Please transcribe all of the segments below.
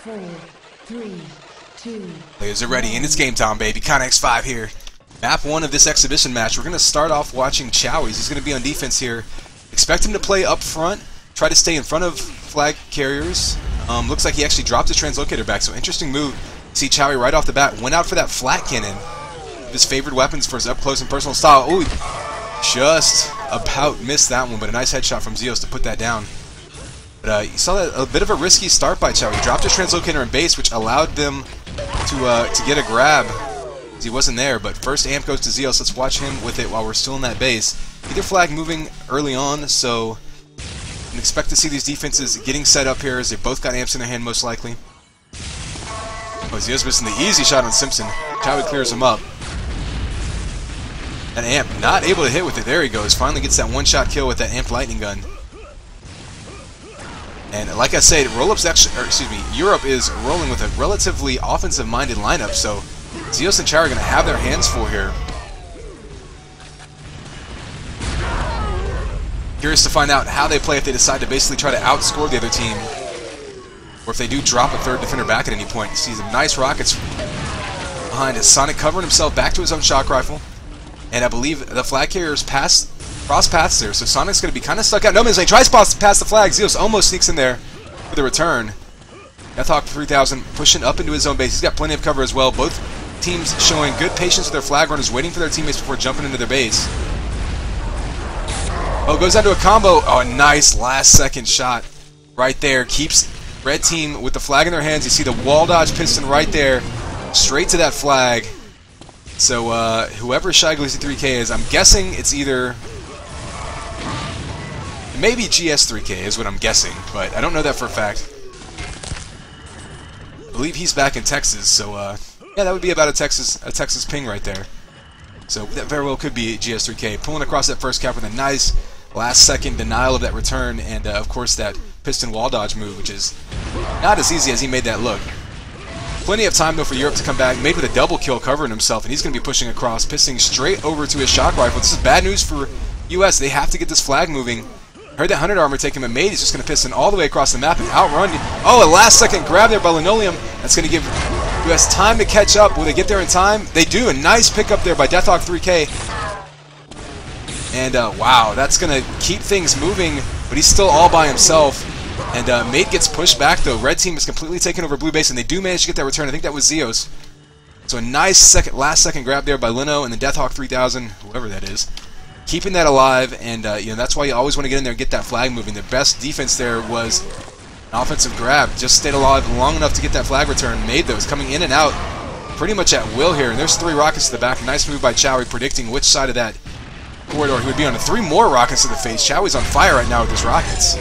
4, 3, 2. Players are ready, and it's game time, baby. Connex 5 here. Map 1 of this exhibition match. We're going to start off watching Chowies. He's going to be on defense here. Expect him to play up front, try to stay in front of flag carriers. Looks like he actually dropped his translocator back, so interesting move. See Chowie right off the bat, went out for that flat cannon. His favorite weapons for his up-close and personal style. Ooh, just about missed that one, but a nice headshot from Zeos to put that down. But you saw that a bit of a risky start by Chowie. He dropped his translocator in base, which allowed them to get a grab. He wasn't there, but first amp goes to Zeos. Let's watch him with it while we're still in that base. Either flag moving early on, so you can expect to see these defenses getting set up here as they both got amps in their hand, most likely. Oh, Zeos missing the easy shot on Simpson. Chowie clears him up. That amp not able to hit with it. There he goes. Finally gets that one-shot kill with that amp lightning gun. And like I said, Europe is rolling with a relatively offensive-minded lineup, so Zeos and Chowie are going to have their hands full here. Curious to find out how they play if they decide to basically try to outscore the other team, or if they do drop a third defender back at any point. You see some nice rockets behind us. Sonic covering himself back to his own shock rifle, and I believe the flag carriers cross paths there, so Sonic's going to be kind of stuck out. No man's land, tries to pass the flag. Zeos almost sneaks in there for the return. Grendelkeep 3000 pushing up into his own base. He's got plenty of cover as well. Both teams showing good patience with their flag runners, waiting for their teammates before jumping into their base. Oh, goes down to a combo. Oh, a nice last-second shot right there. Keeps red team with the flag in their hands. You see the wall dodge piston right there, straight to that flag. So whoever Shy Glizzy 3K is, I'm guessing it's either maybe GS3K is what I'm guessing, but I don't know that for a fact. I believe he's back in Texas, so yeah, that would be about a Texas ping right there. So that very well could be GS3K. Pulling across that first cap with a nice last-second denial of that return, and of course that piston wall dodge move, which is not as easy as he made that look. Plenty of time though for Europe to come back, made with a double kill covering himself, and he's going to be pushing across, pisting straight over to his shock rifle. This is bad news for US. They have to get this flag moving. Heard that 100 armor take him a mate. He's just going to piston all the way across the map and outrun. Oh, a last-second grab there by Linoleum. That's going to give US time to catch up. Will they get there in time? They do. A nice pickup there by Deathhawk 3K. And wow, that's going to keep things moving, but he's still all by himself. And Mate gets pushed back though. Red team is completely taken over blue base, and they do manage to get that return. I think that was Zeos. So a nice last-second grab there by Lino and the Deathhawk 3000, whoever that is. Keeping that alive, and you know, that's why you always want to get in there and get that flag moving. The best defense there was an offensive grab. Just stayed alive long enough to get that flag return. Made those, coming in and out pretty much at will here. And there's 3 rockets to the back. Nice move by Chowie, predicting which side of that corridor he would be on. 3 more rockets to the face. Chowie's on fire right now with his rockets.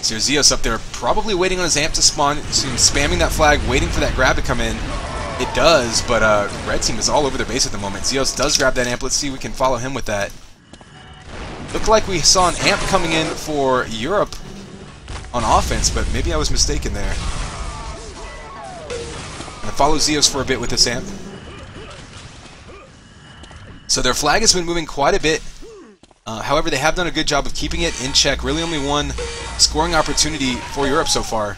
So Zeos up there, probably waiting on his amp to spawn, spamming that flag, waiting for that grab to come in. It does, but red team is all over their base at the moment. Zeos does grab that amp. Let's see if we can follow him with that. Looked like we saw an amp coming in for Europe on offense, but maybe I was mistaken there. Gonna follow Zeos for a bit with this amp. So their flag has been moving quite a bit. However, they have done a good job of keeping it in check. Really only one scoring opportunity for Europe so far.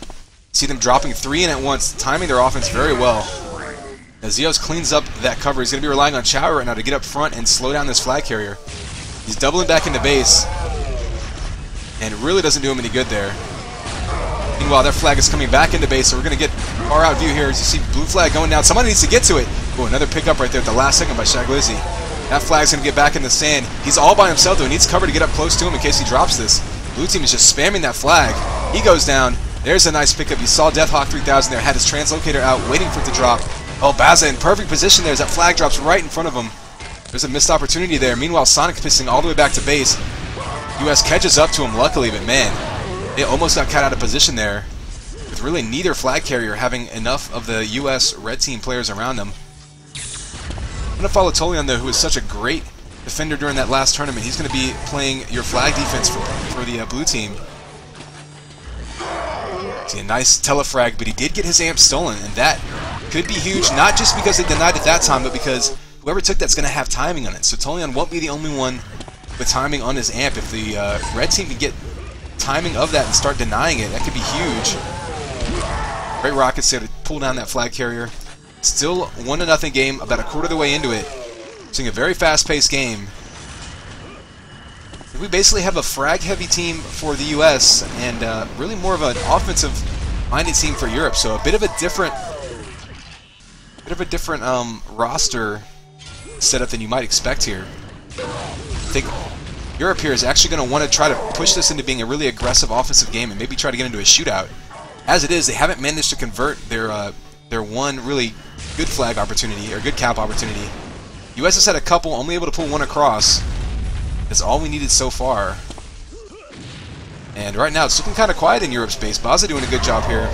See them dropping 3 in at once, timing their offense very well. As Zeos cleans up that cover, he's going to be relying on Chowie right now to get up front and slow down this flag carrier. He's doubling back into base, and it really doesn't do him any good there. Meanwhile, their flag is coming back into base, so we're going to get far out view here as you see blue flag going down. Somebody needs to get to it. Oh, another pickup right there at the last second by Shy Glizzy. That flag's going to get back in the sand. He's all by himself, though. He needs cover to get up close to him in case he drops this. Blue team is just spamming that flag. He goes down. There's a nice pickup. You saw Deathhawk 3000 there, had his translocator out, waiting for it to drop. Oh, Baza in perfect position there as that flag drops right in front of him. There's a missed opportunity there. Meanwhile, Sonic pissing all the way back to base. US catches up to him, luckily, but man, they almost got cut out of position there, with really neither flag carrier having enough of the US red team players around them. I'm going to follow Tolion, though, who is such a great defender during that last tournament. He's going to be playing your flag defense for the blue team. See a nice telefrag, but he did get his amp stolen, and that could be huge, not just because they denied it that time, but because whoever took that's going to have timing on it. So Tolion won't be the only one with timing on his amp. If the red team can get timing of that and start denying it. That could be huge. Great rockets there to pull down that flag carrier. Still 1-0 game, about a quarter of the way into it. Seeing a very fast-paced game. We basically have a frag-heavy team for the U.S. and really more of an offensive-minded team for Europe. So a bit of a different roster setup than you might expect here. I think Europe here is actually going to want to try to push this into being a really aggressive offensive game and maybe try to get into a shootout. As it is, they haven't managed to convert their one really good flag opportunity or good cap opportunity. U.S. has had a couple, only able to pull one across. That's all we needed so far. And right now, it's looking kind of quiet in Europe's base. Baza doing a good job here.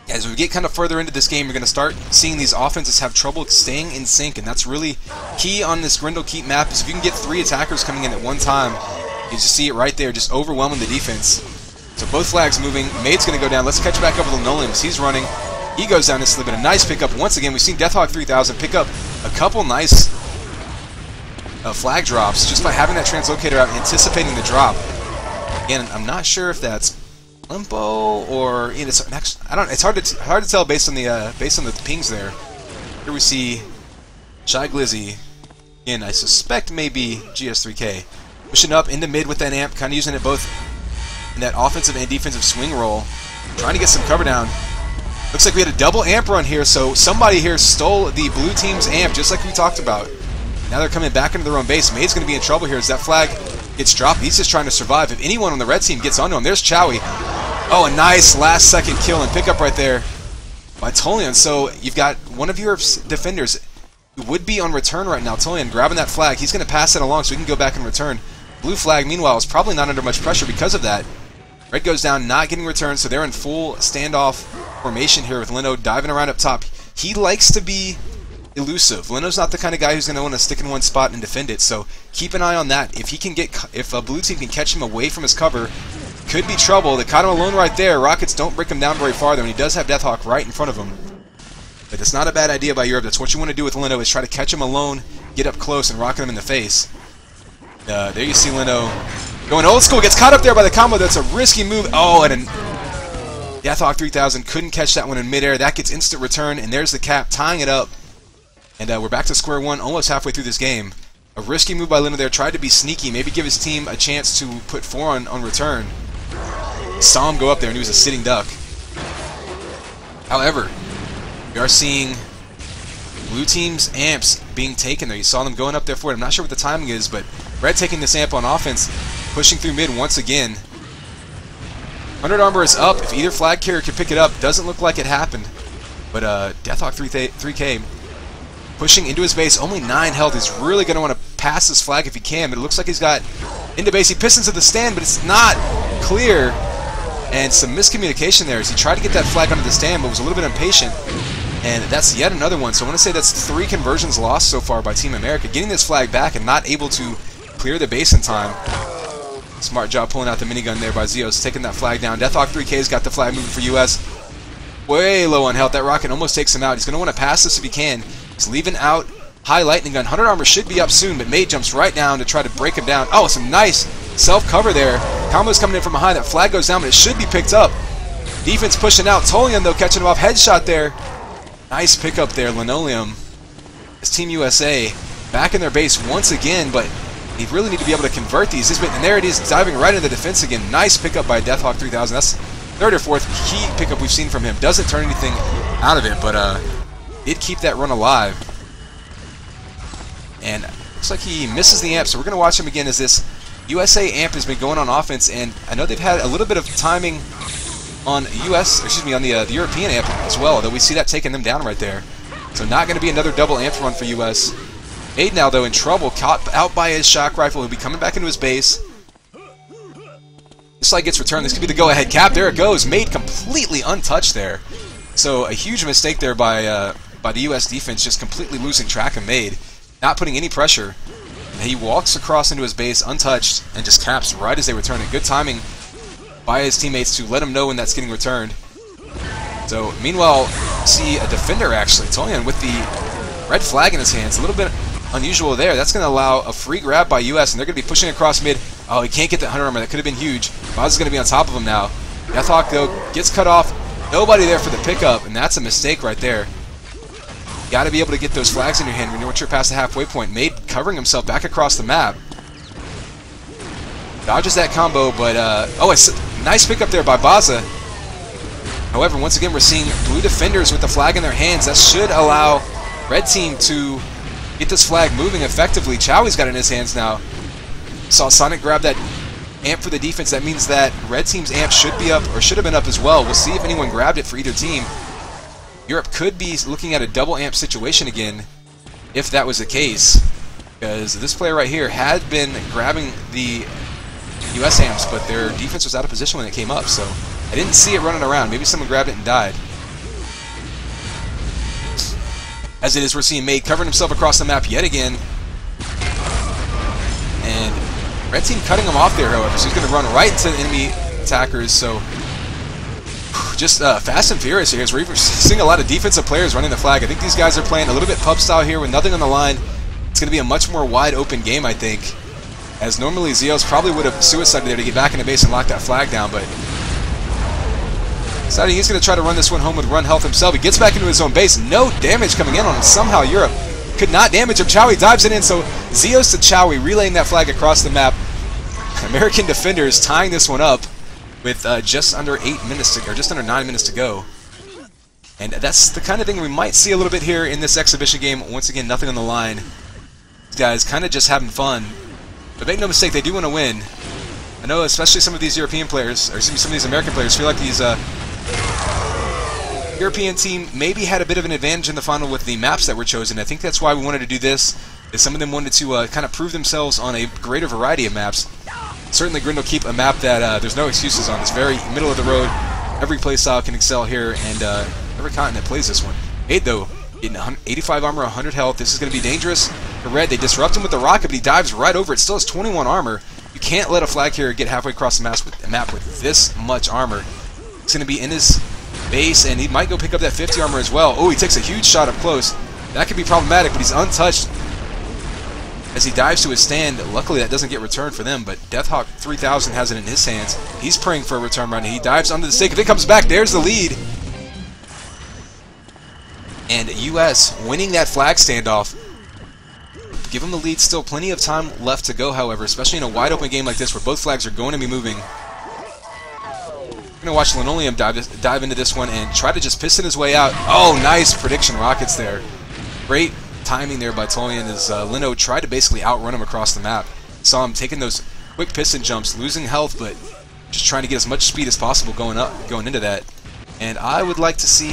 As we get kind of further into this game, you're going to start seeing these offenses have trouble staying in sync, and that's really key on this Grendelkeep map. Is if you can get 3 attackers coming in at one time, you just see it right there, just overwhelming the defense. So both flags moving. Maid's going to go down. Let's catch back up with Linoleum. He's running. He goes down to slip, and a nice pickup. Once again, we've seen Deathhawk 3000 pick up a couple nice flag drops just by having that translocator out, anticipating the drop. Again, I'm not sure if that's Limpo or it's hard to tell based on the pings there. Here we see Shy Glizzy, and I suspect maybe GS3K pushing up into mid with that amp, kind of using it both in that offensive and defensive swing roll, trying to get some cover down. Looks like we had a double amp run here, so somebody here stole the blue team's amp, just like we talked about. Now they're coming back into their own base. Maid's going to be in trouble here as that flag gets dropped. He's just trying to survive. If anyone on the red team gets onto him, there's Chowie. Oh, a nice last-second kill and pickup right there by Tolian. So you've got one of your defenders who would be on return right now. Tolian grabbing that flag. He's going to pass it along so he can go back and return. Blue flag, meanwhile, is probably not under much pressure because of that. Red goes down, not getting returned, so they're in full standoff formation here with Lino diving around up top. He likes to be elusive. Lino's not the kind of guy who's going to want to stick in one spot and defend it, so keep an eye on that. If a blue team can catch him away from his cover, could be trouble. They caught him alone right there. Rockets don't break him down very far, though, and he does have Deathhawk right in front of him. But it's not a bad idea by Europe. That's what you want to do with Lino, is try to catch him alone, get up close, and rocket him in the face. There you see Lino going old school, gets caught up there by the combo. That's a risky move. Oh, and Deathhawk 3000 couldn't catch that one in midair. That gets instant return, and there's the cap, tying it up. And we're back to square one, almost halfway through this game. A risky move by Lino there, tried to be sneaky, maybe give his team a chance to put 4 on return. Saw him go up there, and he was a sitting duck. However, we are seeing blue team's amps being taken there. You saw them going up there for it. I'm not sure what the timing is, but Red taking this amp on offense, pushing through mid once again. 100 armor is up. If either flag carrier can pick it up, doesn't look like it happened. But Deathhawk 3K pushing into his base, only 9 health. He's really going to want to pass this flag if he can, but it looks like he's got into base. He pistons to the stand, but it's not clear. And some miscommunication there as he tried to get that flag onto the stand, but was a little bit impatient. And that's yet another one. So I want to say that's 3 conversions lost so far by Team America, getting this flag back and not able to clear the base in time. Smart job pulling out the minigun there by Zeos, taking that flag down. Deathhawk 3K's got the flag moving for US. Way low on health. That rocket almost takes him out. He's going to want to pass this if he can. He's leaving out high lightning gun. 100 armor should be up soon, but Maid jumps right down to try to break him down. Oh, some nice self-cover there. Combo's coming in from behind. That flag goes down, but it should be picked up. Defense pushing out. Tolian, though, catching him off. Headshot there. Nice pickup there, Linoleum. It's Team USA back in their base once again, but they really need to be able to convert these. And there it is, diving right into the defense again. Nice pickup by Deathhawk 3000. That's 3rd or 4th key pickup we've seen from him. Doesn't turn anything out of it, but did keep that run alive. And looks like he misses the amp, so we're going to watch him again as this USA amp has been going on offense, and I know they've had a little bit of timing on the European amp as well, although we see that taking them down right there. So not going to be another double amp run for US. Maid now, though, in trouble, caught out by his shock rifle. He'll be coming back into his base. This flag gets returned. This could be the go-ahead cap. There it goes. Maid completely untouched there. So a huge mistake there by the US defense, just completely losing track of Maid, not putting any pressure. And he walks across into his base untouched and just caps right as they return it. Good timing by his teammates to let him know when that's getting returned. So, meanwhile, see a defender actually, Tolian with the red flag in his hands. A little bit unusual there. That's going to allow a free grab by US, and they're going to be pushing across mid. Oh, he can't get that 100 armor. That could have been huge. Boz is going to be on top of him now. Deathhawk, though, gets cut off. Nobody there for the pickup, and that's a mistake right there. Got to be able to get those flags in your hand when you're past the halfway point. Made covering himself back across the map. Dodges that combo, but oh, it's a nice pickup there by Baza. However, once again, we're seeing blue defenders with the flag in their hands. That should allow red team to get this flag moving effectively. Chowie's got it in his hands now. Saw Sonic grab that amp for the defense. That means that red team's amp should be up, or should have been up as well. We'll see if anyone grabbed it for either team. Europe could be looking at a double amp situation again, if that was the case, because this player right here had been grabbing the US amps, but their defense was out of position when it came up, so I didn't see it running around. Maybe someone grabbed it and died. As it is, we're seeing Made covering himself across the map yet again, and red team cutting him off there, however, so he's going to run right into the enemy attackers, so just fast and furious here. We're seeing a lot of defensive players running the flag. I think these guys are playing a little bit pub style here with nothing on the line. It's going to be a much more wide open game, I think, as normally Zeos probably would have suicided there to get back in the base and lock that flag down, but deciding he's going to try to run this one home with run health himself. He gets back into his own base. No damage coming in on him. Somehow Europe could not damage him. Chowie dives it in, so Zeos to Chowie relaying that flag across the map. American defenders tying this one up with just under 8 minutes to, or just under 9 minutes to go. And that's the kind of thing we might see a little bit here in this exhibition game. Once again, nothing on the line. These guys kind of just having fun. But make no mistake, they do want to win. I know especially some of these European players, or some of these American players, feel like these European team maybe had a bit of an advantage in the final with the maps that were chosen. I think that's why we wanted to do this, is some of them wanted to kind of prove themselves on a greater variety of maps. Certainly Grendelkeep, a map that there's no excuses on. It's very middle of the road. Every playstyle can excel here, and every continent plays this one. Made, though, getting 85 armor, 100 health. This is going to be dangerous for red. They disrupt him with the rocket, but he dives right over it. Still has 21 armor. You can't let a flag carrier get halfway across the map with this much armor. It's going to be in his base, and he might go pick up that 50 armor as well. Oh, he takes a huge shot up close. That could be problematic, but he's untouched as he dives to his stand. Luckily, that doesn't get returned for them, but Deathhawk 3000 has it in his hands. He's praying for a return run. He dives under the stake. If it comes back, there's the lead. And US winning that flag standoff. Give them the lead. Still plenty of time left to go, however, especially in a wide open game like this where both flags are going to be moving. We're going to watch Linoleum dive into this one and try to just piston his way out. Oh, nice prediction rockets there. Great timing there by Tolian as Lino tried to basically outrun him across the map. Saw him taking those quick piston jumps, losing health, but just trying to get as much speed as possible going into that. And I would like to see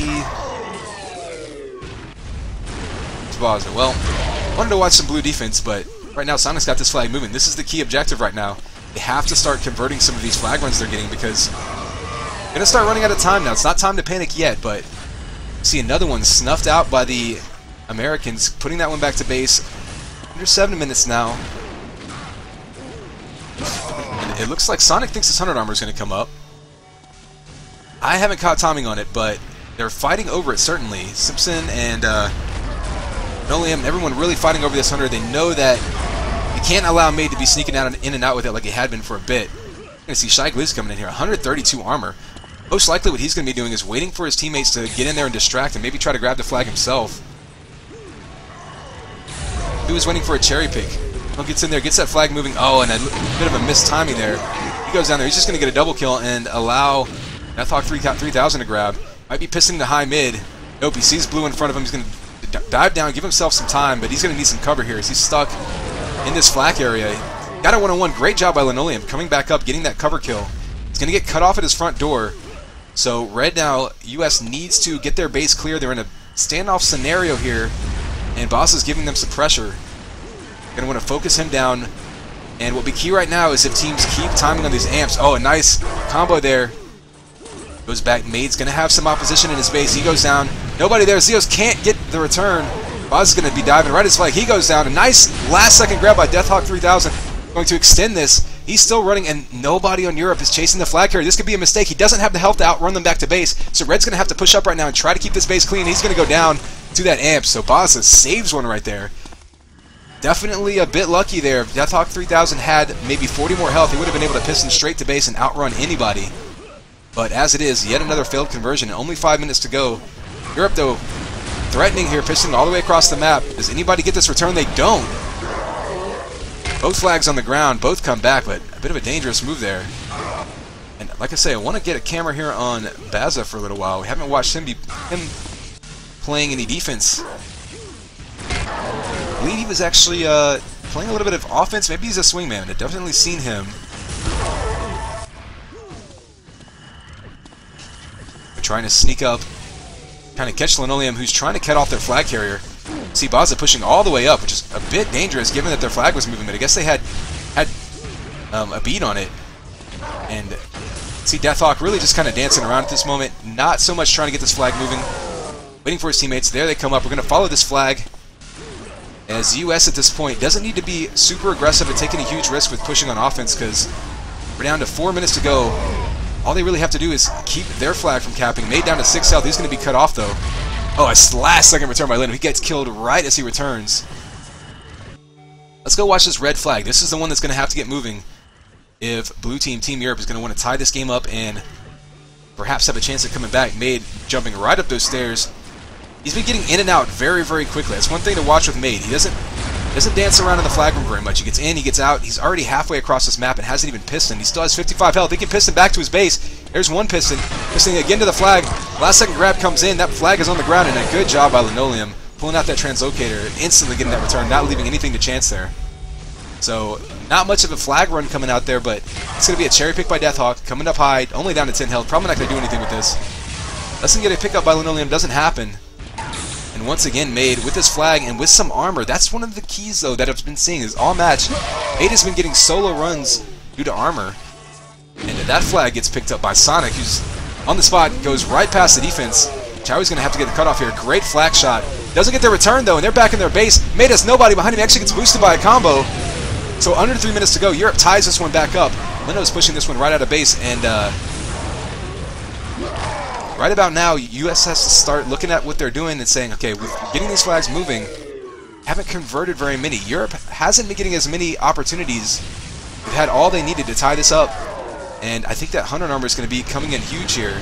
Tabaza. Well, wanted to watch some blue defense, but right now Sonic's got this flag moving. This is the key objective right now. They have to start converting some of these flag runs they're getting because they're going to start running out of time now. It's not time to panic yet, but see another one snuffed out by the Americans, putting that one back to base. Under 7 minutes now. And it looks like Sonic thinks his 100 armor is going to come up. I haven't caught timing on it, but they're fighting over it certainly. Simpson and Nolium, everyone really fighting over this 100. They know that you can't allow Made to be sneaking out in and out with it like it had been for a bit. You're going to see Shy Gliz coming in here. 132 armor. Most likely what he's going to be doing is waiting for his teammates to get in there and distract and maybe try to grab the flag himself. He was waiting for a cherry pick. He gets in there, gets that flag moving. Oh, and a bit of a missed timing there. He goes down there. He's just going to get a double kill and allow Deathhawk 3000 to grab. Might be pissing the high mid. Nope, he sees blue in front of him. He's going to dive down, give himself some time, but he's going to need some cover here as he's stuck in this flak area. Got a one-on-one. Great job by Linoleum coming back up, getting that cover kill. He's going to get cut off at his front door. So red now, US needs to get their base clear. They're in a standoff scenario here, and Boss is giving them some pressure. Going to want to focus him down, and what will be key right now is if teams keep timing on these amps. Oh, a nice combo there. Goes back. Made's going to have some opposition in his base. He goes down. Nobody there. Zeos can't get the return. Boss is going to be diving right at his flag. He goes down. A nice last-second grab by Deathhawk 3000. Going to extend this. He's still running, and nobody on Europe is chasing the flag carrier. This could be a mistake. He doesn't have the health to outrun them back to base, so Red's going to have to push up right now and try to keep this base clean. He's going to go down to that amp, so Bossa saves one right there. Definitely a bit lucky there. If Deathhawk 3000 had maybe 40 more health, he would have been able to piston straight to base and outrun anybody. But as it is, yet another failed conversion, and only 5 minutes to go. Europe, though, threatening here, pistoning all the way across the map. Does anybody get this return? They don't. Both flags on the ground, both come back, but a bit of a dangerous move there. And like I say, I want to get a camera here on Baza for a little while. We haven't watched him playing any defense. I believe he was actually playing a little bit of offense. Maybe he's a swingman. I've definitely seen him. They're trying to sneak up, trying to catch Linoleum, who's trying to cut off their flag carrier. See Baza pushing all the way up, which is a bit dangerous given that their flag was moving, but I guess they had a beat on it. And see Deathhawk really just kind of dancing around at this moment, not so much trying to get this flag moving, waiting for his teammates. There they come up. We're going to follow this flag, as US at this point doesn't need to be super aggressive and take any huge risk with pushing on offense, because we're down to 4 minutes to go. All they really have to do is keep their flag from capping. Made down to 6 health. He's going to be cut off, though. Oh, a last-second return by Leno. He gets killed right as he returns. Let's go watch this red flag. This is the one that's going to have to get moving if Blue Team, Team Europe, is going to want to tie this game up and perhaps have a chance at coming back. Made jumping right up those stairs. He's been getting in and out very, very quickly. That's one thing to watch with Made. He doesn't dance around in the flag room very much. He gets in, he gets out. He's already halfway across this map and hasn't even pistoned. He still has 55 health. He can piston back to his base. There's one piston. Pistoning again to the flag. Last second grab comes in. That flag is on the ground, and a good job by Linoleum pulling out that translocator and instantly getting that return, not leaving anything to chance there. So, not much of a flag run coming out there, but it's going to be a cherry pick by Deathhawk, coming up high, only down to 10 health. Probably not going to do anything with this. Doesn't get a pickup by Linoleum, doesn't happen. And once again, Made with this flag and with some armor. That's one of the keys, though, that I've been seeing is all match. Made has been getting solo runs due to armor. And that flag gets picked up by Sonic, who's on the spot, goes right past the defense. Chowie's going to have to get the cutoff here. Great flag shot. Doesn't get their return, though, and they're back in their base. Made has nobody behind him. Actually gets boosted by a combo. So under 3 minutes to go. Europe ties this one back up. Leno's pushing this one right out of base, and right about now, US has to start looking at what they're doing and saying, okay, we're getting these flags moving. Haven't converted very many. Europe hasn't been getting as many opportunities. They've had all they needed to tie this up. And I think that 100 armor is going to be coming in huge here,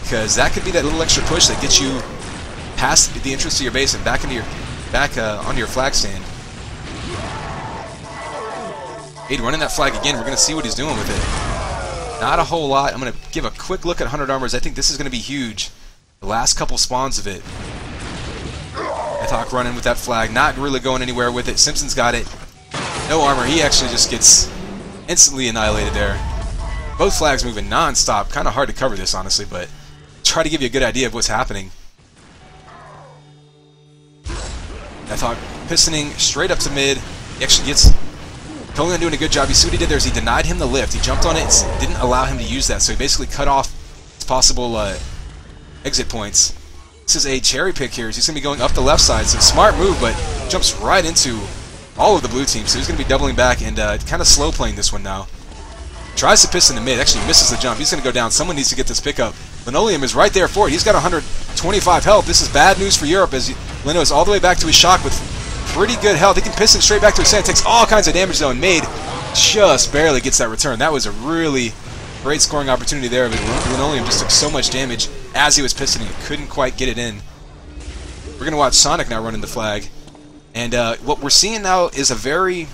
because that could be that little extra push that gets you past the entrance to your base and back into your onto your flag stand. Made running that flag again. We're going to see what he's doing with it. Not a whole lot. I'm going to give a quick look at 100 armors. I think this is going to be huge. The last couple spawns of it. Deathhawk running with that flag, not really going anywhere with it. Simpson's got it. No armor. He actually just gets instantly annihilated there. Both flags moving non-stop. Kind of hard to cover this, honestly, but try to give you a good idea of what's happening. Deathhawk pistoning straight up to mid. He actually gets... Totally doing a good job. You see what he did there is he denied him the lift. He jumped on it and didn't allow him to use that, so he basically cut off his possible exit points. This is a cherry pick here. He's going to be going up the left side, so smart move, but jumps right into all of the blue team, so he's going to be doubling back and kind of slow playing this one now. Tries to piston the mid, actually misses the jump. He's going to go down. Someone needs to get this pickup. Linoleum is right there for it. He's got 125 health. This is bad news for Europe as Leno is all the way back to his shock with pretty good health. He can piston straight back to his sand. Takes all kinds of damage though, and Made just barely gets that return. That was a really great scoring opportunity there, but Linoleum just took so much damage as he was pistoning. He couldn't quite get it in. We're going to watch Sonic now running the flag. And what we're seeing now is a very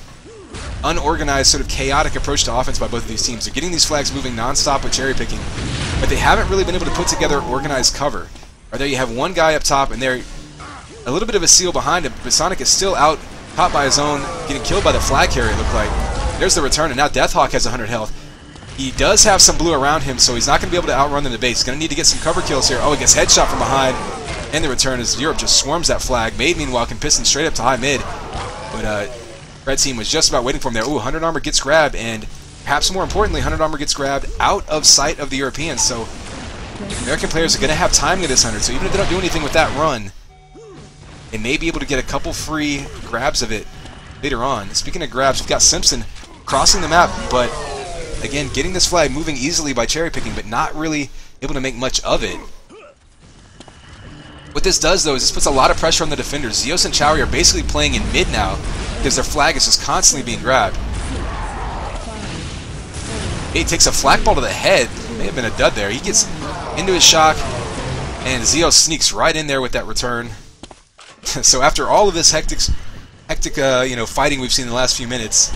unorganized, sort of chaotic approach to offense by both of these teams. They're getting these flags moving non-stop with cherry picking, but they haven't really been able to put together organized cover. Or there you have one guy up top, and they're a little bit of a seal behind him, but Sonic is still out top by his own, getting killed by the flag carrier, it looked like. There's the return, and now Deathhawk has 100 health. He does have some blue around him, so he's not going to be able to outrun in the base. He's going to need to get some cover kills here. Oh, he gets headshot from behind, and the return is Europe just swarms that flag. Made, meanwhile, can piston straight up to high mid, but Red team was just about waiting for him there. Ooh, 100 armor gets grabbed, and perhaps more importantly, 100 armor gets grabbed out of sight of the Europeans, so American players are going to have timing of this 100, so even if they don't do anything with that run, they may be able to get a couple free grabs of it later on. Speaking of grabs, we've got Simpson crossing the map, but again, getting this flag moving easily by cherry picking, but not really able to make much of it. What this does, though, is this puts a lot of pressure on the defenders. Zeos and Chowie are basically playing in mid now because their flag is just constantly being grabbed. He takes a flak ball to the head. May have been a dud there. He gets into his shock, and Zeos sneaks right in there with that return. So after all of this hectic fighting we've seen in the last few minutes,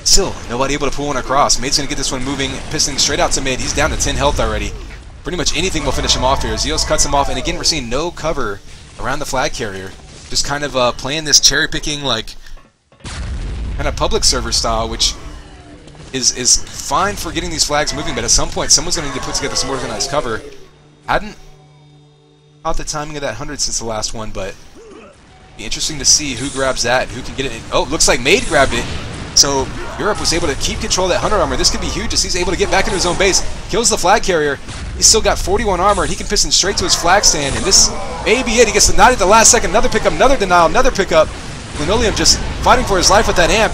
still nobody able to pull one across. Maid's going to get this one moving, pistoling straight out to mid. He's down to 10 health already. Pretty much anything will finish him off here. Zeos cuts him off, and again, we're seeing no cover around the flag carrier. Just kind of playing this cherry-picking, like, kind of public server style, which is fine for getting these flags moving, but at some point, someone's going to need to put together some organized cover. Hadn't caught the timing of that 100 since the last one, but be interesting to see who grabs that and who can get it. Oh, looks like Maid grabbed it. So Europe was able to keep control of that 100 armor. This could be huge as he's able to get back into his own base. Kills the flag carrier. He's still got 41 armor, and he can piston straight to his flag stand, and this may be it. He gets denied at the last second. Another pickup, another denial, another pickup. Linoleum just fighting for his life with that amp.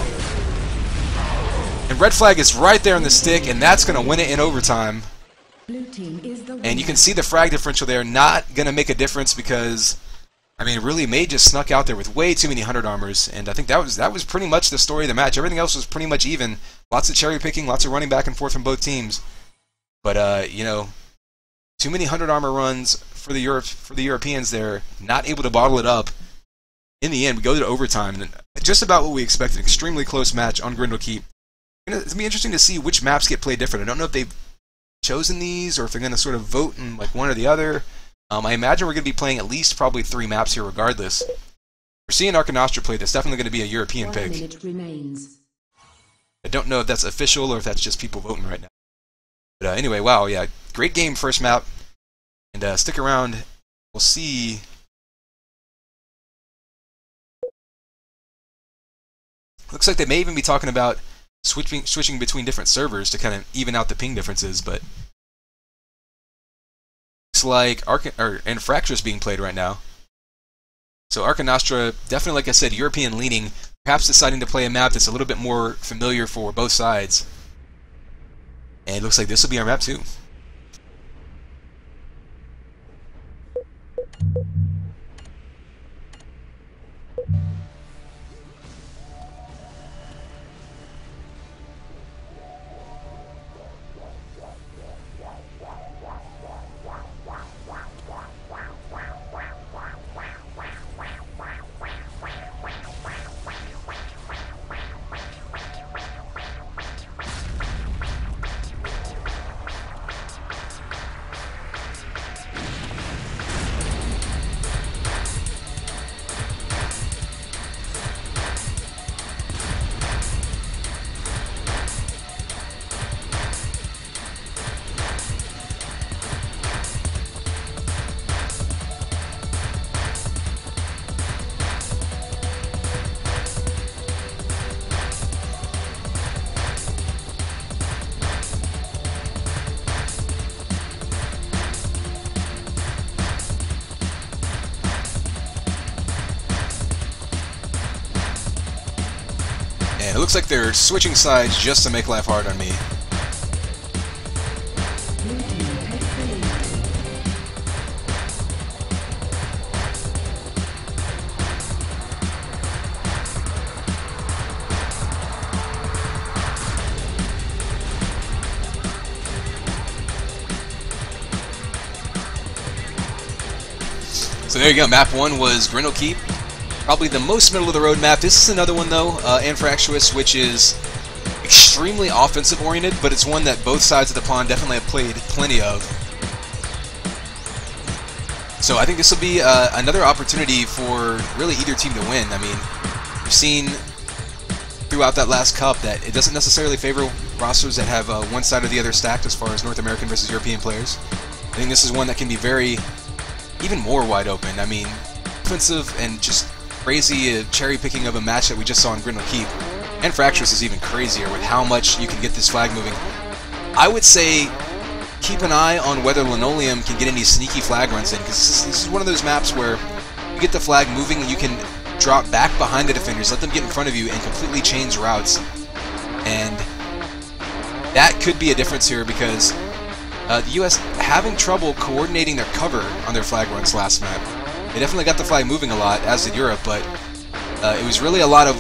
And red flag is right there on the stick, and that's going to win it in overtime. Blue team is the winner. And you can see the frag differential there not going to make a difference because, I mean, really, May just snuck out there with way too many 100 armors, and I think that was pretty much the story of the match. Everything else was pretty much even. Lots of cherry picking, lots of running back and forth from both teams. But you know, too many 100 armor runs for the Europeans there, not able to bottle it up. In the end, we go to overtime, and just about what we expected. Extremely close match on Grendelkeep. It's going to be interesting to see which maps get played different. I don't know if they've chosen these or if they're going to sort of vote in like one or the other. I imagine we're going to be playing at least probably 3 maps here regardless. We're seeing Arcanostra play. That's definitely going to be a European pick. 1 minute remains. I don't know if that's official or if that's just people voting right now. But anyway, wow, yeah, great game, first map. And stick around. We'll see. Looks like they may even be talking about switching between different servers to kind of even out the ping differences, but looks like Anfractuous being played right now. So Arcanostra, definitely, like I said, European leaning, perhaps deciding to play a map that's a little bit more familiar for both sides. And it looks like this will be our map too. It looks like they're switching sides just to make life hard on me. So there you go, map 1 was Grendelkeep. Probably the most middle-of-the-road map. This is another one, though, Anfractuous, which is extremely offensive-oriented, but it's one that both sides of the pond definitely have played plenty of. So I think this will be another opportunity for really either team to win. I mean, we've seen throughout that last cup that it doesn't necessarily favor rosters that have one side or the other stacked as far as North American versus European players. I think this is one that can be even more wide open. I mean, offensive and just crazy cherry picking of a match that we just saw in Grendelkeep. Anfractuous is even crazier with how much you can get this flag moving. I would say keep an eye on whether Linoleum can get any sneaky flag runs in, because this is one of those maps where you get the flag moving and you can drop back behind the defenders, let them get in front of you, and completely change routes. And that could be a difference here, because The U.S. having trouble coordinating their cover on their flag runs last map. They definitely got the flag moving a lot, as did Europe, but it was really a lot of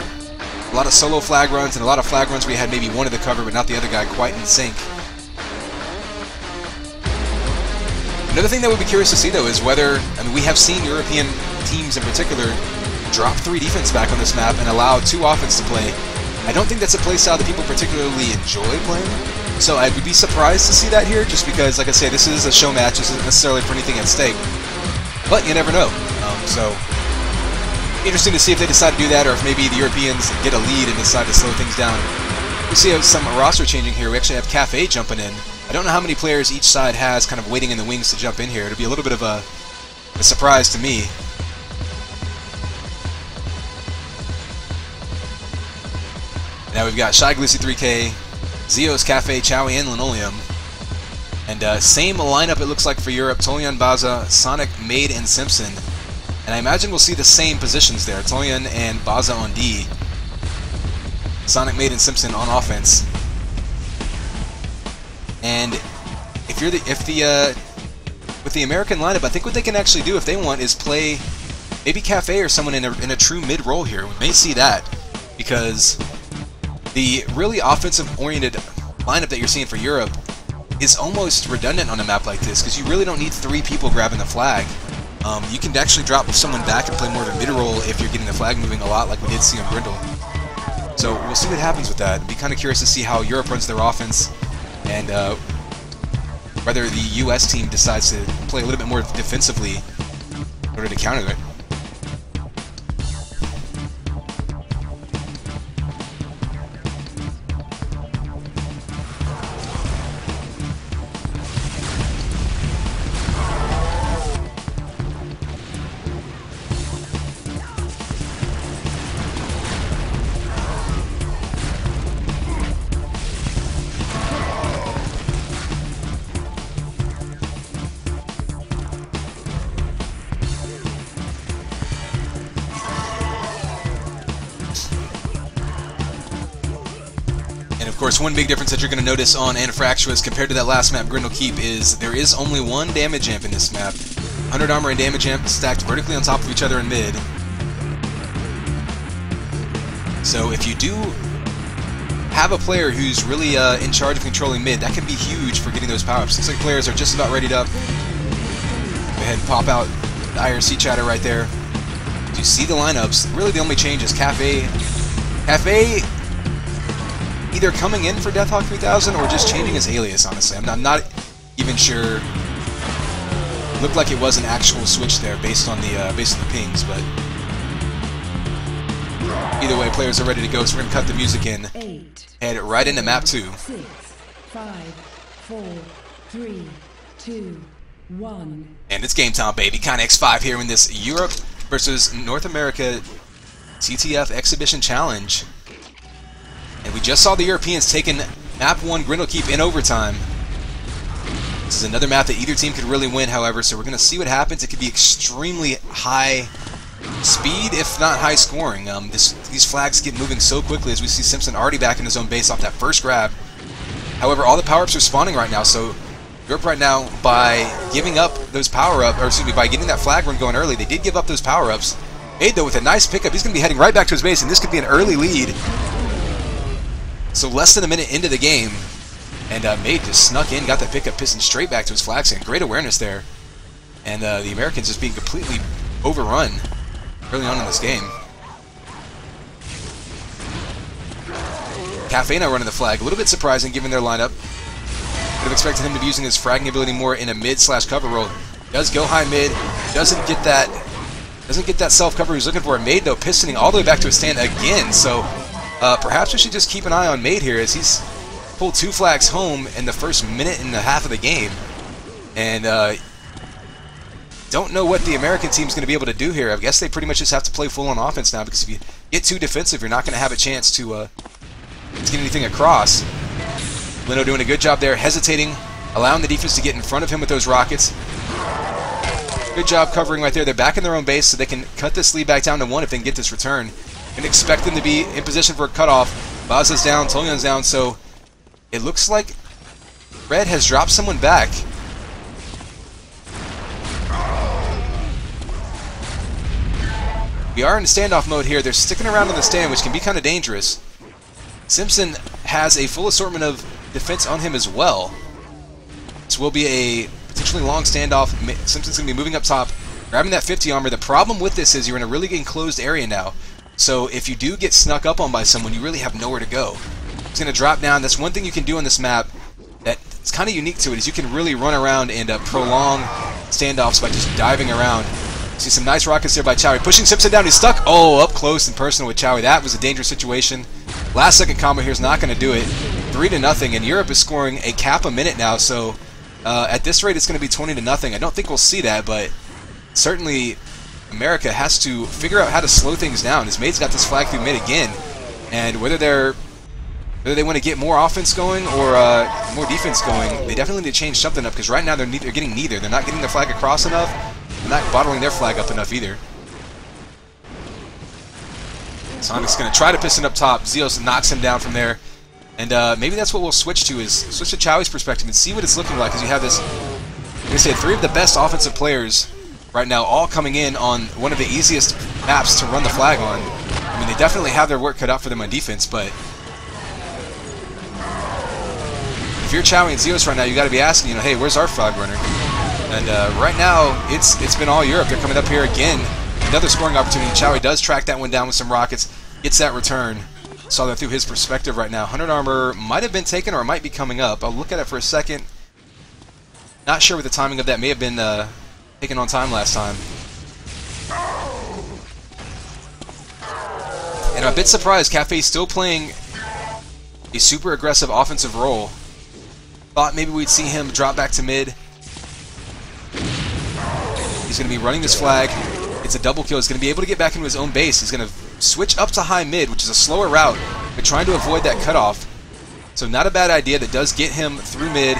solo flag runs and a lot of flag runs where you had maybe one of the cover but not the other guy quite in sync. Another thing that we'd be curious to see, though, is whether, I mean, we have seen European teams in particular drop 3 defense back on this map and allow 2 offense to play. I don't think that's a playstyle that people particularly enjoy playing, so I would be surprised to see that here, just because, like I say, this is a show match, this isn't necessarily for anything at stake. But you never know. So, interesting to see if they decide to do that, or if maybe the Europeans get a lead and decide to slow things down. We see some roster changing here. We actually have Cafe jumping in. I don't know how many players each side has kind of waiting in the wings to jump in here. It'll be a little bit of a surprise to me. Now we've got Shy Glucy 3K, Zeos, Cafe, Chowie, and Linoleum. And same lineup it looks like for Europe. Tolian, Baza, Sonic, Maid, and Simpson. And I imagine we'll see the same positions there. Tolian and Baza on D. Sonic, Maid, and Simpson on offense. And if you're with the American lineup, I think what they can actually do if they want is play maybe Cafe or someone in a true mid role here. We may see that, because the really offensive-oriented lineup that you're seeing for Europe is almost redundant on a map like this, because you really don't need 3 people grabbing the flag. You can actually drop someone back and play more of a mid-roll if you're getting the flag moving a lot, like we did see on Grendel. So we'll see what happens with that. Be kind of curious to see how Europe runs their offense, and whether the U.S. team decides to play a little bit more defensively in order to counter it. Of course, one big difference that you're going to notice on Anfractuous compared to that last map, Grendelkeep, is there is only 1 damage amp in this map. 100 armor and damage amp stacked vertically on top of each other in mid. So if you do have a player who's really in charge of controlling mid, that can be huge for getting those power-ups. Looks like players are just about readied up. Go ahead and pop out the IRC chatter right there. You see the lineups. Really the only change is Cafe either coming in for Deathhawk 3000 or just changing his alias, honestly. I'm not even sure. Looked like it was an actual switch there based on the pings, but either way, players are ready to go, so we're going to cut the music in. 8, Head right into map 2. 6, 5, 4, 3, 2, 1. And it's game time, baby. Kinex 5 here in this Europe versus North America CTF Exhibition Challenge. And we just saw the Europeans taking map 1 Grendelkeep in overtime. This is another map that either team could really win, however, so we're going to see what happens. It could be extremely high speed, if not high scoring. These flags get moving so quickly, as we see Simpson already back in his own base off that first grab. However, all the power-ups are spawning right now, so Europe right now, by giving up those power-ups, or excuse me, by getting that flag run going early, they did give up those power-ups. Aid, though, with a nice pickup, he's going to be heading right back to his base, and this could be an early lead. So less than a minute into the game, and Maid just snuck in, got that pickup, pissing straight back to his flag stand. Great awareness there. And the Americans just being completely overrun early on in this game. Cafe now running the flag. A little bit surprising given their lineup. Would have expected him to be using his fragging ability more in a mid/cover role. Does go high mid. Doesn't get that self-cover he's looking for. Maid, though, pistoning all the way back to his stand again. So perhaps we should just keep an eye on Maid here, as he's pulled 2 flags home in the first minute and a half of the game. And don't know what the American team's going to be able to do here. I guess they pretty much just have to play full-on offense now, because if you get too defensive, you're not going to have a chance to get anything across. Lino doing a good job there, hesitating, allowing the defense to get in front of him with those rockets. Good job covering right there. They're back in their own base, so they can cut this lead back down to 1 if they can get this return. And expect them to be in position for a cutoff. Baza's down, Tolyan's down, so it looks like Red has dropped someone back. We are in standoff mode here. They're sticking around on the stand, which can be kind of dangerous. Simpson has a full assortment of defense on him as well. This will be a potentially long standoff. Simpson's going to be moving up top, grabbing that 50 armor. The problem with this is you're in a really enclosed area now. So if you do get snuck up on by someone, you really have nowhere to go. It's going to drop down. That's one thing you can do on this map that's kind of unique to it, is you can really run around and prolong standoffs by just diving around. See some nice rockets there by Chowie. Pushing Simpson down. He's stuck. Oh, up close and personal with Chowie. That was a dangerous situation. Last second combo here is not going to do it. 3-0, and Europe is scoring a cap a minute now, so at this rate it's going to be 20-0. I don't think we'll see that, but certainly America has to figure out how to slow things down. His mate's got this flag through mid again, and whether they want to get more offense going or more defense going, they definitely need to change something up, because right now they're getting neither. They're not getting the flag across enough. They're not bottling their flag up enough either. Sonic's going to try to piston up top. Zeos knocks him down from there. And maybe that's what we'll switch to, is switch to Chowie's perspective and see what it's looking like, because you have this, like I said, 3 of the best offensive players right now all coming in on one of the easiest maps to run the flag on. I mean, they definitely have their work cut out for them on defense, but if you're Chowie and Zeos right now, you got to be asking, hey, where's our flag runner? And right now, it's been all Europe. They're coming up here again. Another scoring opportunity. Chowie does track that one down with some rockets. Gets that return. Saw that through his perspective right now. 100 armor might have been taken, or it might be coming up. I'll look at it for a second. Not sure what the timing of that may have been taken on time last time. And I'm a bit surprised Cafe's still playing a super aggressive offensive role. Thought maybe we'd see him drop back to mid. He's going to be running this flag. It's a double kill. He's going to be able to get back into his own base. He's going to switch up to high mid, which is a slower route, but trying to avoid that cutoff. So not a bad idea. That does get him through mid.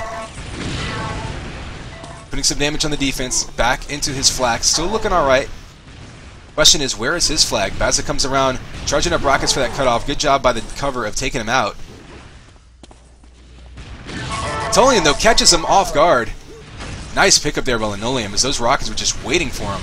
Putting some damage on the defense. Back into his flag. Still looking alright. Question is, where is his flag? Bazza comes around, charging up rockets for that cutoff. Good job by the cover of taking him out. Tolian, though, catches him off guard. Nice pickup there by Linoleum, as those rockets were just waiting for him.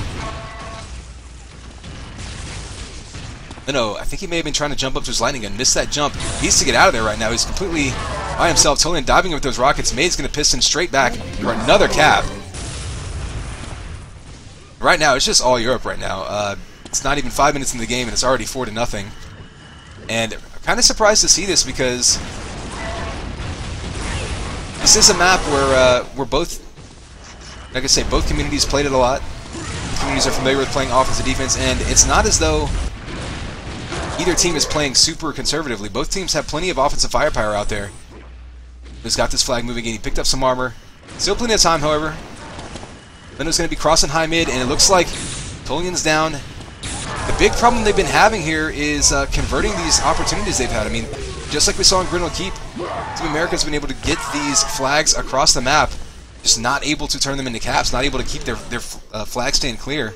Lino, I think he may have been trying to jump up to his lightning gun. Missed that jump. He needs to get out of there right now. He's completely by himself. Tolian diving with those rockets. Made's going to piston straight back for another cap. Right now, it's just all Europe right now. It's not even 5 minutes in the game, and it's already 4-0. And I'm kind of surprised to see this, because this is a map where we're both, like I say, both communities played it a lot. Communities are familiar with playing offense and defense, and it's not as though either team is playing super conservatively. Both teams have plenty of offensive firepower out there. He's got this flag moving in. He picked up some armor. Still plenty of time, however. Lino's going to be crossing high mid, and it looks like Tolian's down. The big problem they've been having here is converting these opportunities they've had. I mean, just like we saw in Grendelkeep, Team America's been able to get these flags across the map, just not able to turn them into caps, not able to keep their flag stand clear.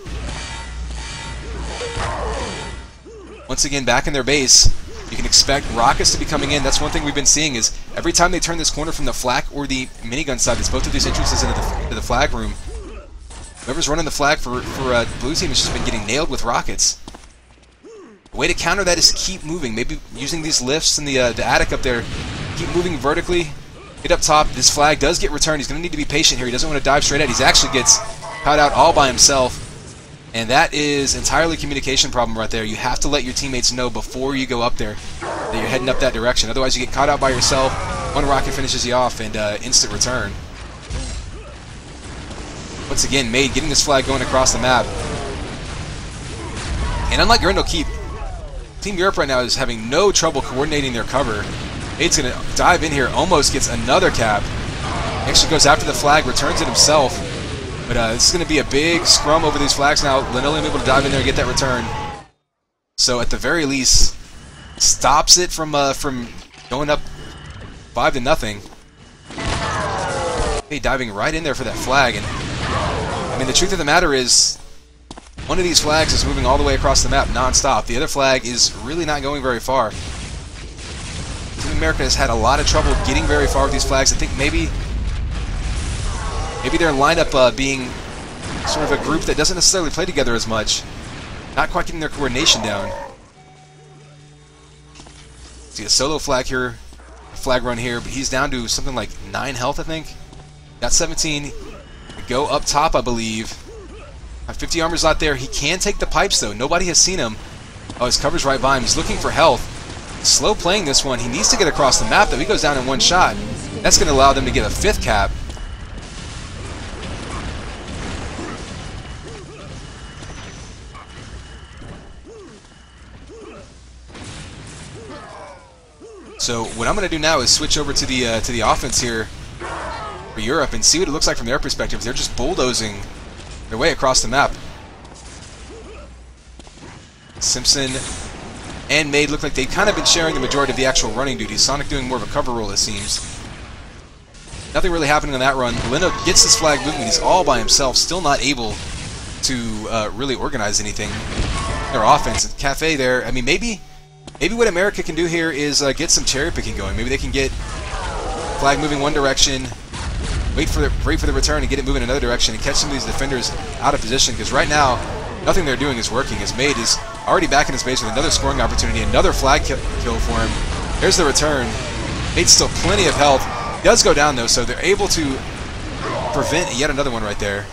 Once again, back in their base, you can expect rockets to be coming in. That's one thing we've been seeing, is every time they turn this corner from the flak or the minigun side, it's both of these entrances into the flag room. Whoever's running the flag for Blue Team has just been getting nailed with rockets. The way to counter that is to keep moving. Maybe using these lifts in the attic up there. Keep moving vertically. Get up top. This flag does get returned. He's going to need to be patient here. He doesn't want to dive straight at. He actually gets caught out all by himself. And that is entirely a communication problem right there. You have to let your teammates know before you go up there that you're heading up that direction. Otherwise, you get caught out by yourself. One rocket finishes you off, and instant return. Once again, Made getting this flag going across the map. And unlike Grendelkeep, Team Europe right now is having no trouble coordinating their cover. Made's going to dive in here, almost gets another cap. He actually goes after the flag, returns it himself. But this is going to be a big scrum over these flags now. Linoleum able to dive in there and get that return. So at the very least, stops it from going up 5-0. Hey, diving right in there for that flag. And I mean, the truth of the matter is, one of these flags is moving all the way across the map non-stop. The other flag is really not going very far. Team America has had a lot of trouble getting very far with these flags. I think maybe they're lined up being sort of a group that doesn't necessarily play together as much. Not quite getting their coordination down. See a solo flag here, a flag run here, but he's down to something like 9 health, I think. Got 17. Go up top, I believe. 50 armor slot there. He can take the pipes, though. Nobody has seen him. Oh, his cover's right by him. He's looking for health. Slow playing this one. He needs to get across the map, though. He goes down in one shot. That's going to allow them to get a 5th cap. So what I'm going to do now is switch over to the offense here for Europe and see what it looks like from their perspective. They're just bulldozing their way across the map. Simpson and Maid look like they've kind of been sharing the majority of the actual running duties. Sonic doing more of a cover role, it seems. Nothing really happening on that run. Leno gets his flag movement. He's all by himself, still not able to really organize anything. Their offense. Cafe there, I mean, maybe what America can do here is get some cherry picking going. Maybe they can get flag moving one direction, wait for the return and get it moving another direction and catch some of these defenders out of position, because right now nothing they're doing is working. As Maid is already back in his base with another scoring opportunity, another flag kill for him. There's the return. Maid's still plenty of health. He does go down though, so they're able to prevent yet another one right there.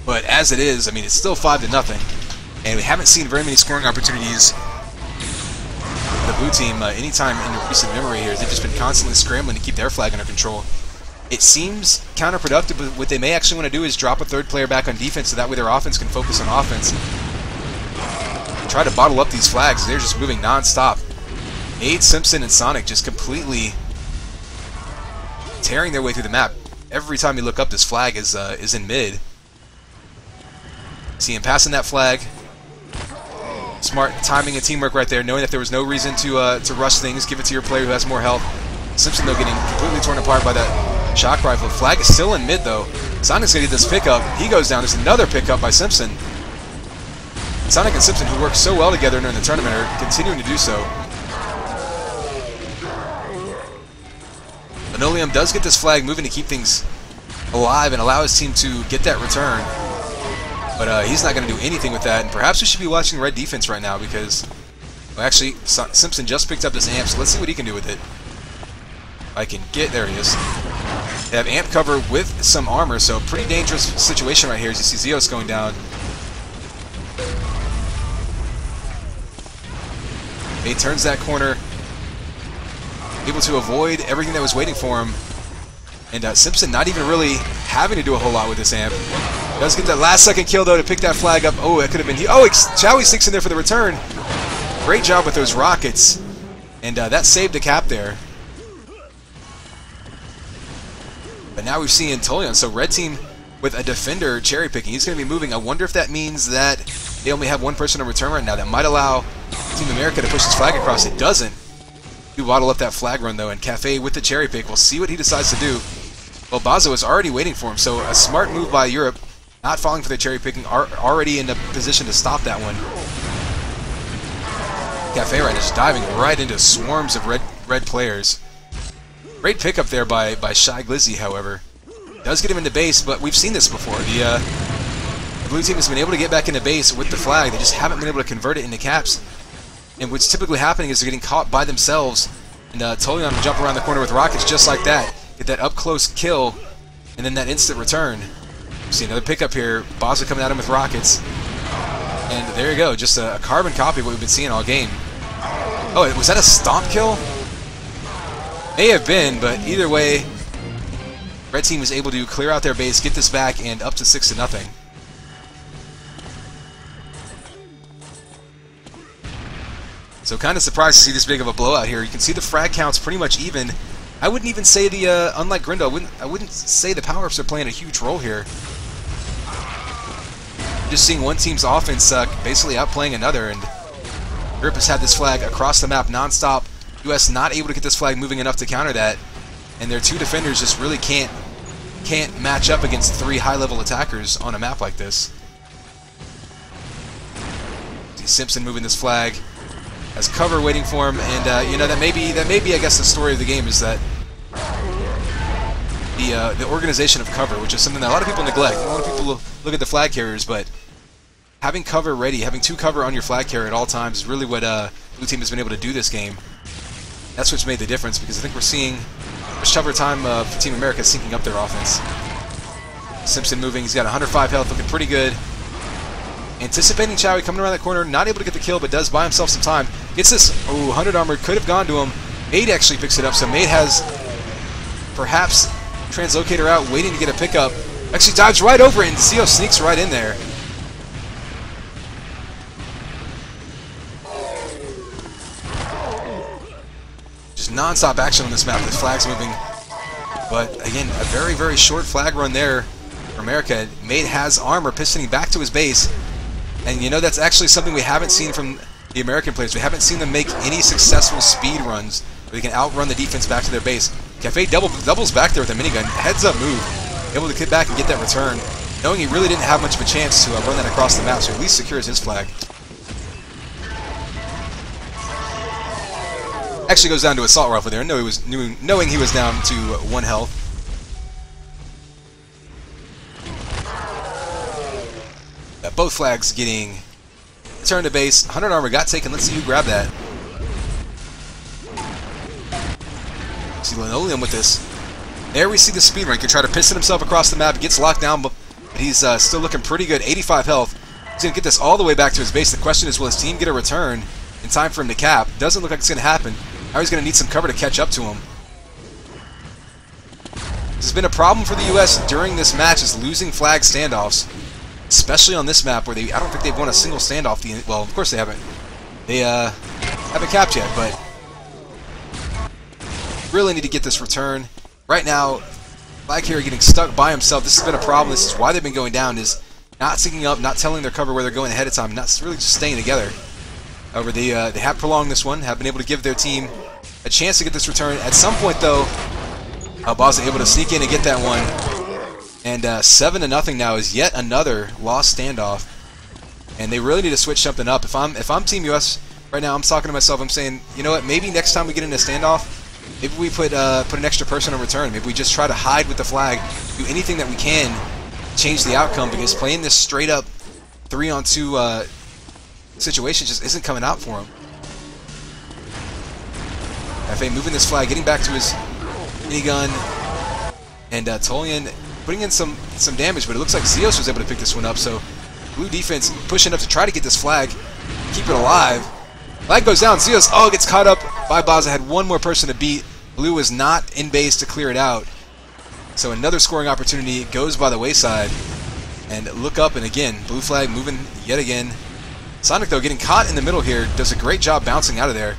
But as it is, I mean, it's still 5-0, and we haven't seen very many scoring opportunities for the blue team anytime in recent memory here. They've just been constantly scrambling to keep their flag under control. It seems counterproductive, but what they may actually want to do is drop a 3rd player back on defense so that way their offense can focus on offense. Try to bottle up these flags. They're just moving non-stop. Maid, Simpson, and Sonic just completely tearing their way through the map. Every time you look up, this flag is in mid. See him passing that flag. Smart timing and teamwork right there, knowing that there was no reason to rush things. Give it to your player who has more health. Simpson, though, getting completely torn apart by that shock rifle. Flag is still in mid, though. Sonic's going to get this pickup. He goes down. There's another pickup by Simpson. Sonic and Simpson, who worked so well together during the tournament, are continuing to do so. Linoleum does get this flag moving to keep things alive and allow his team to get that return. But he's not going to do anything with that, and perhaps we should be watching red defense right now because, well, actually, Simpson just picked up this amp, so let's see what he can do with it. I can get, there he is. They have amp cover with some armor, so pretty dangerous situation right here as you see Zeos going down. He turns that corner, able to avoid everything that was waiting for him. And Simpson not even really having to do a whole lot with this amp. Does get that last second kill, though, to pick that flag up. Oh, that could have been... Oh, Chowie sticks in there for the return. Great job with those rockets. And that saved the cap there. But now we've seen Tolion. So red team with a defender cherry picking. He's going to be moving. I wonder if that means that they only have one person on return right now. That might allow Team America to push this flag across. It doesn't. We bottle up that flag run, though, and Cafe with the cherry pick. We'll see what he decides to do. Well, Bazo is already waiting for him, so a smart move by Europe. Not falling for the cherry picking, already in a position to stop that one. Cafe right now just diving right into swarms of red players. Great pickup there by Shy Glizzy, however. Does get him into base, but we've seen this before. The blue team has been able to get back into base with the flag. They just haven't been able to convert it into caps. And what's typically happening is they're getting caught by themselves. And Tolion will jump around the corner with rockets just like that. Get that up-close kill, and then that instant return. See another pickup here. Baza coming at him with rockets. And there you go. Just a carbon copy of what we've been seeing all game. Oh, was that a stomp kill? May have been, but either way, red team was able to clear out their base, get this back, and up to 6-0. So kind of surprised to see this big of a blowout here. You can see the frag counts pretty much even. I wouldn't even say the, unlike Grindel, I wouldn't say the power-ups are playing a huge role here. Just seeing one team's offense basically outplaying another, and Europe has had this flag across the map non-stop. US not able to get this flag moving enough to counter that, and their two defenders just really can't match up against 3 high-level attackers on a map like this. Simpson moving this flag. Has cover waiting for him, and you know, that may be I guess the story of the game is that the organization of cover, which is something that a lot of people neglect. A lot of people look at the flag carriers, but having cover ready, having 2 cover on your flag carrier at all times is really what Blue Team has been able to do this game. That's what's made the difference, because I think we're seeing much tougher time for Team America syncing up their offense. Simpson moving, he's got 105 health, looking pretty good. Anticipating Chowie coming around that corner, not able to get the kill, but does buy himself some time. Gets this, 100 armor, could have gone to him. Made actually picks it up, so Made has perhaps Translocator out, waiting to get a pickup. Actually dives right over it, and Zeo sneaks right in there. Just non-stop action on this map, the flag's moving. But again, a very, very short flag run there for America. Made has armor, pistoning back to his base. And you know, that's actually something we haven't seen from the American players. We haven't seen them make any successful speed runs where they can outrun the defense back to their base. Cafe doubles back there with a minigun. Heads up move. Able to get back and get that return. Knowing he really didn't have much of a chance to run that across the map, so at least secures his flag. Actually goes down to assault rifle there, knowing he was down to 1 health. Both flags getting returned to base. 100 armor got taken. Let's see who grabbed that. See Linoleum with this. There we see the speed ranker try to piston himself across the map. Gets locked down, but he's still looking pretty good. 85 health. He's going to get this all the way back to his base. The question is, will his team get a return in time for him to cap? Doesn't look like it's going to happen. Now he's going to need some cover to catch up to him. This has been a problem for the U.S. during this match, is losing flag standoffs. Especially on this map, where I don't think they've won a single standoff. Well, of course they haven't. They haven't capped yet, but really need to get this return. Right now, flag carrier getting stuck by himself. This has been a problem. This is why they've been going down, is not syncing up, not telling their cover where they're going ahead of time, not really just staying together. However, they have prolonged this one, have been able to give their team a chance to get this return. At some point, though, Baza able to sneak in and get that one. And 7-0 now is yet another lost standoff, and they really need to switch something up. If I'm Team US right now, I'm talking to myself. I'm saying, you know what? Maybe next time we get in a standoff, maybe we put an extra person on return. Maybe we just try to hide with the flag, do anything that we can, change the outcome, because playing this straight up 3-on-2 situation just isn't coming out for him. FA moving this flag, getting back to his minigun, and Tolian putting in some damage, but it looks like Zeos was able to pick this one up, so Blue defense pushing up to try to get this flag, keep it alive. Flag goes down, Zeos, gets caught up by Baza, had one more person to beat. Blue was not in base to clear it out. So another scoring opportunity goes by the wayside. And look up, and again, Blue flag moving yet again. Sonic, though, getting caught in the middle here, does a great job bouncing out of there.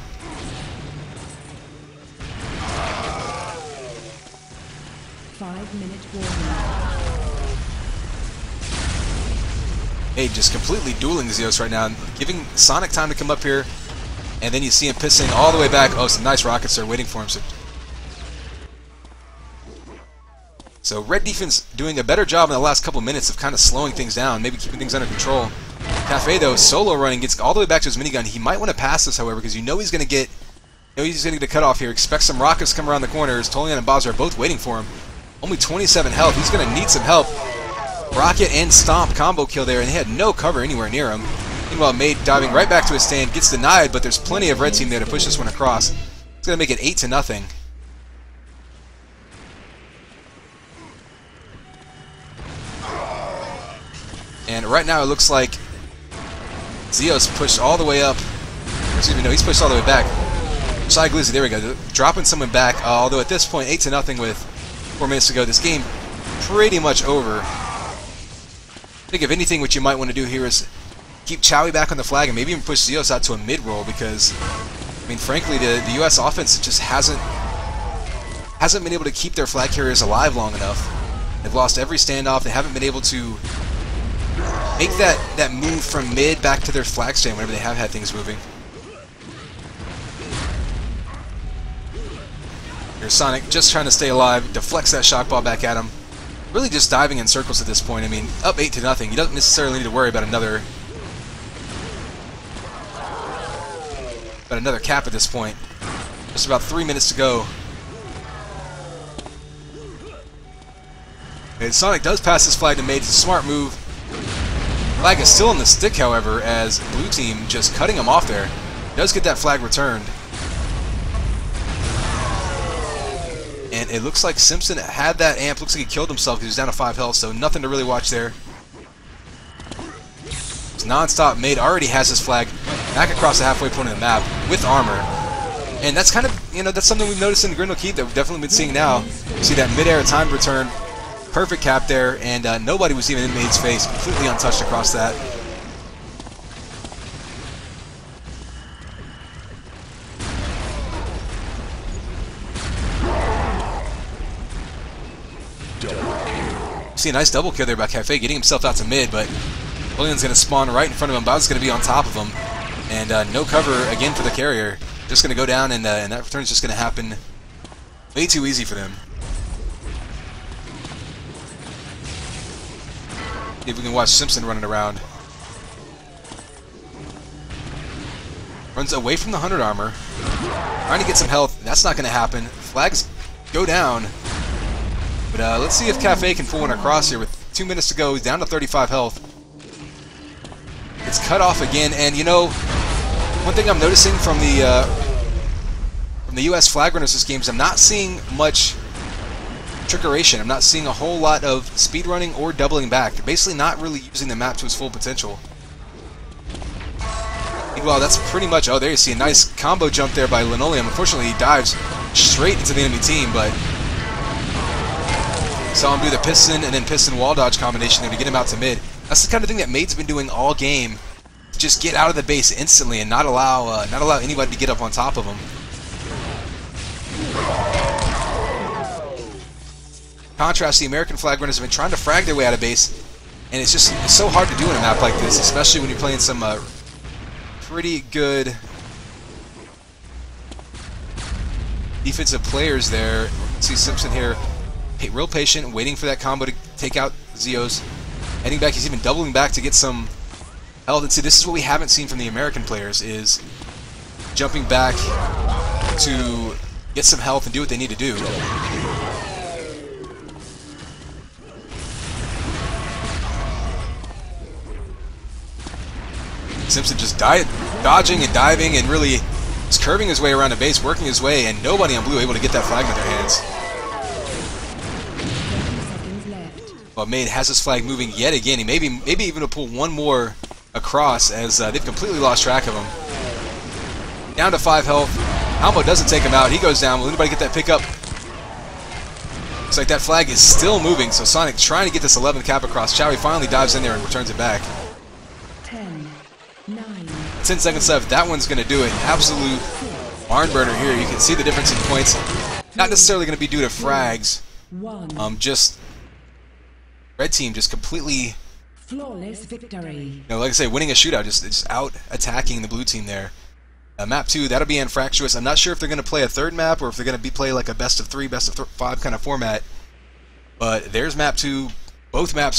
Hey, just completely dueling Zeos right now, and giving Sonic time to come up here, and then you see him pissing all the way back. Some nice rockets are waiting for him. So Red defense doing a better job in the last couple minutes of kind of slowing things down, maybe keeping things under control. Cafe, though, solo running, gets all the way back to his minigun. He might want to pass this, however, because you know he's going to get a cutoff here. Expect some rockets to come around the corners. Tolian and Baza are both waiting for him. Only 27 health. He's going to need some help. Rocket and Stomp combo kill there, and he had no cover anywhere near him. Meanwhile, Made diving right back to his stand, gets denied, but there's plenty of Red team there to push this one across. It's going to make it 8-0. And right now it looks like Zeos pushed all the way up. Excuse me, no, he's pushed all the way back. Shy Glizzy, there we go. Dropping someone back, although at this point, 8-0 with 4 minutes to go. This game pretty much over. I think if anything, what you might want to do here is keep Chowie back on the flag and maybe even push Zeos out to a mid-roll, because, I mean, frankly, the U.S. offense just hasn't been able to keep their flag carriers alive long enough. They've lost every standoff. They haven't been able to make that move from mid back to their flag stand whenever they have had things moving. Here's Sonic just trying to stay alive, deflects that shock ball back at him. Really just diving in circles at this point. I mean, up 8-0. You don't necessarily need to worry about another Got another cap at this point. Just about 3 minutes to go. And Sonic does pass this flag to Mage. It's a smart move. Flag is still on the stick, however, as blue team just cutting him off there. Does get that flag returned. And it looks like Simpson had that amp. Looks like he killed himself because he was down to 5 health, so nothing to really watch there. It's non-stop. Made already has his flag back across the halfway point of the map with armor. And that's kind of, that's something we've noticed in Grendelkeep that we've definitely been seeing now. You see that mid-air timed return. Perfect cap there, and nobody was even in Made's face. Completely untouched across that. See a nice double kill there by Cafe, getting himself out to mid, but William's going to spawn right in front of him. Bowser's going to be on top of him. And no cover again for the carrier. Just going to go down, and that return is just going to happen way too easy for them. See if we can watch Simpson running around. Runs away from the 100 armor. Trying to get some health. That's not going to happen. Flags go down. But let's see if Cafe can pull one across here with 2 minutes to go. He's down to 35 health. It's cut off again, and one thing I'm noticing from the U.S. flag runners this game is I'm not seeing much trickeration. I'm not seeing a whole lot of speedrunning or doubling back. They're basically not really using the map to its full potential. Well, that's pretty much... Oh, there you see a nice combo jump there by Linoleum. Unfortunately, he dives straight into the enemy team, but... Saw him do the piston and then piston wall dodge combination there to get him out to mid. That's the kind of thing that Made's been doing all game. Just get out of the base instantly and not allow anybody to get up on top of him. Contrast, the American flag runners have been trying to frag their way out of base, and it's so hard to do in a map like this, especially when you're playing some pretty good defensive players there. See Simpson here, real patient, waiting for that combo to take out Zeos. Heading back, he's even doubling back to get some health. And see, this is what we haven't seen from the American players, is jumping back to get some health and do what they need to do. Simpson just dodging and diving and really is curving his way around the base, working his way, and nobody on blue able to get that flag in their hands. But Made has his flag moving yet again. He maybe even to pull one more across as they've completely lost track of him. Down to 5 health. Almo doesn't take him out. He goes down. Will anybody get that pickup? Looks like that flag is still moving, so Sonic trying to get this 11th cap across. Chowie finally dives in there and returns it back. 10 seconds left. That one's going to do it. Absolute barn burner here. You can see the difference in points. Not necessarily going to be due to frags. Just red team just completely flawless victory. Like I say, winning a shootout, just out attacking the blue team there. Map 2, that'll be Anfractuous. I'm not sure if they're going to play a third map or if they're going to play like a best of 3, best of 5 kind of format. But there's map 2. Both maps